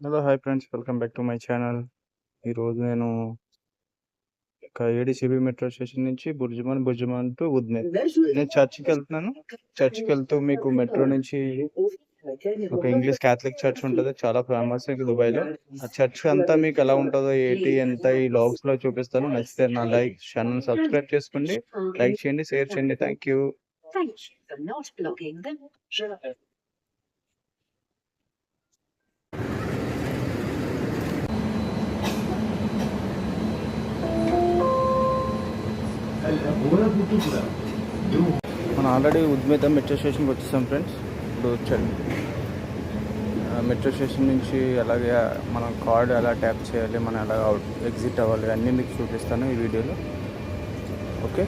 Hello hi friends, welcome back to my channel. ఈరోజు నేను ADCB metro station నుంచి బుర్జుమాన్ to ఉద్మే. నేను చర్చ్కి వెళ్తున్నాను. చర్చ్కి వెళ్తూ మీకు మెట్రో నుంచి ఒక ఇంగ్లీష్ క్యాథలిక్ చర్చ్ ఉంటుంది, చాలా ఫేమస్ దుబాయ్లో. ఆ చర్చ్ అంతా మీకు ఎలా ఉంటుందో ఏంటి ఎంత ఈ లాగ్స్ లో చూపిస్తాను. నచ్చితే నా ఛానల్ సబ్స్క్రైబ్ చేసుకోండి, లైక్ చేయండి, షేర్ చేయండి. Thank you. మనం ఆల్రెడీ ఉద్మేత మెట్రో స్టేషన్కి వచ్చేసాం ఫ్రెండ్స్. ఇప్పుడు మెట్రో స్టేషన్ నుంచి అలాగే మనం కార్డ్ ఎలా ట్యాప్ చేయాలి, మనం ఎలా ఎగ్జిట్ అవ్వాలి అన్నీ మీకు చూపిస్తాను ఈ వీడియోలో. ఓకే,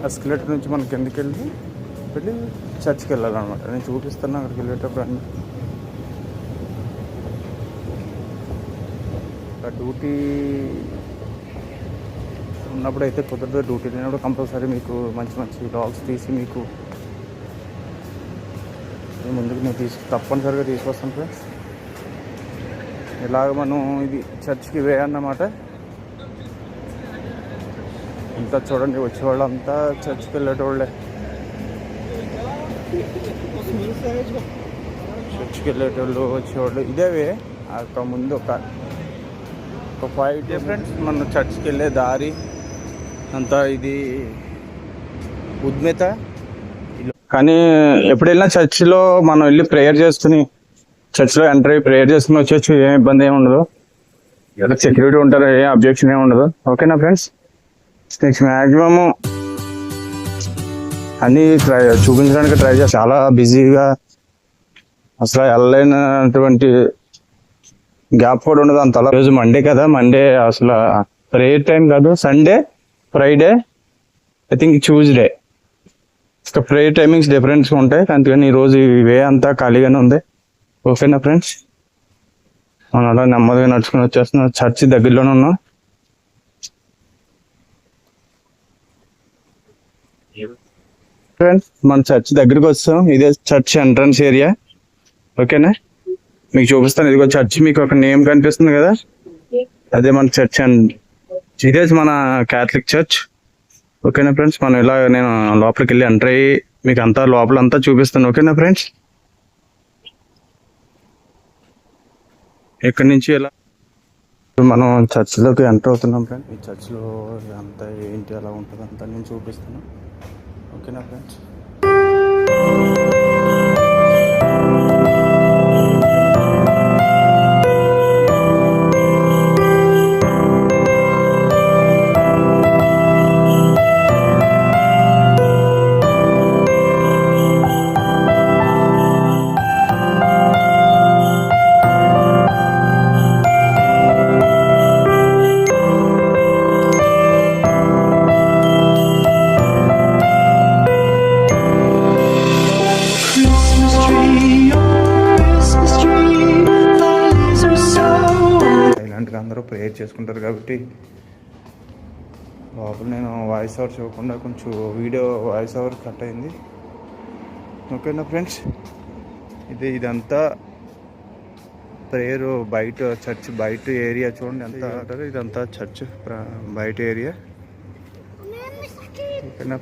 ఎస్కలేటర్ నుంచి మనం కిందకి వెళ్ళి చర్చ్కి వెళ్ళాలన్నమాట. నేను చూపిస్తాను అక్కడికి వెళ్ళేటప్పుడు అన్నీ. డ్యూటీ ఉన్నప్పుడు అయితే కుదరదు, డ్యూటీ లేనప్పుడు కంపల్సరీ మీకు మంచి మంచి లాగ్స్ తీసి మీకు ముందుకు నేను తప్పనిసరిగా తీసుకొస్తాను ఫ్రెండ్స్. ఇలాగ మనం ఇది చర్చ్కి వే అన్నమాట. అంతా చూడండి, వచ్చేవాళ్ళు అంతా చర్చ్కి వెళ్ళేటోళ్ళే. చర్చ్కి వెళ్ళేటోళ్ళు వచ్చేవాళ్ళు ఇదే వే. అక్కడ ముందు ఒక 5 డే ఫ్రెండ్స్ మనం చర్చ్కి వెళ్ళే దారి అంతా ఇది ఉద్మేత. కానీ ఎప్పుడు వెళ్ళినా చర్చిలో మనం వెళ్ళి ప్రేయర్ చేసుకుని చర్చిలో ఎంటర్ అయ్యి ప్రేయర్ చేసుకుని వచ్చేసి ఏం ఇబ్బంది ఏమి ఉండదు. సెక్యూరిటీ ఉంటారు, ఏం అబ్జెక్షన్ ఏమి ఉండదు. ఓకేనా ఫ్రెండ్స్, నెక్స్ట్ మ్యాక్సిమము అన్నీ చూపించడానికి ట్రై చేస్తాను. చాలా బిజీగా అసలు వెళ్ళలేనటువంటి గ్యాప్ కూడా ఉండదు అంతలా. రోజు మండే కదా, మండే అసలు ప్రేయర్ టైం కాదు. Sunday, Friday, I think Tuesday ఇంకా ప్రేయర్ టైమింగ్స్ డిఫరెంట్గా ఉంటాయి. అందుకని ఈరోజు వే అంతా ఖాళీగానే ఉంది. ఓకేనా ఫ్రెండ్స్, మనం అలా నెమ్మదిగా నడుచుకుని వచ్చేస్తున్నాం. చర్చి దగ్గరలోనే ఉన్నాం. ఫ్రెండ్స్ మన చర్చ్ దగ్గరికి వస్తాం. ఇదే చర్చ్ ఎంట్రన్స్ ఏరియా. ఓకేనా, మీకు చూపిస్తాను. ఇదిగో చర్చ్, మీకు ఒక నేమ్ కనిపిస్తుంది కదా, అదే మన చర్చ్. ఇదే మన క్యాథలిక్ చర్చ్. ఓకేనా ఫ్రెండ్స్, మనం ఇలా నేను లోపలికి వెళ్ళి ఎంటర్ అయ్యి మీకు అంతా లోపలంతా చూపిస్తాను. ఓకేనా ఫ్రెండ్స్, ఇక్కడి నుంచి ఇలా మనం చర్చ్లోకి ఎంటర్ అవుతున్నాం ఫ్రెండ్స్. ఈ చర్చ్లో అంతా ఏంటి ఎలా ఉంటుంది అంతా నేను చూపిస్తాను. ఓకేనా ఫ్రెండ్స్. అందరూ ప్రేయర్ చేసుకుంటారు కాబట్టి లోపల నేను వాయిస్ ఓవర్ చూడకుండా కొంచెం వీడియో వాయిస్ ఓవర్ కట్ అయింది. ఓకేనా ఫ్రెండ్స్, ఇదంతా ప్రేయర్ బయట, చర్చ్ బయట ఏరియా చూడండి ఎంత అంటారు. ఇదంతా చర్చ్ బయట ఏరియా. ఓకేనా.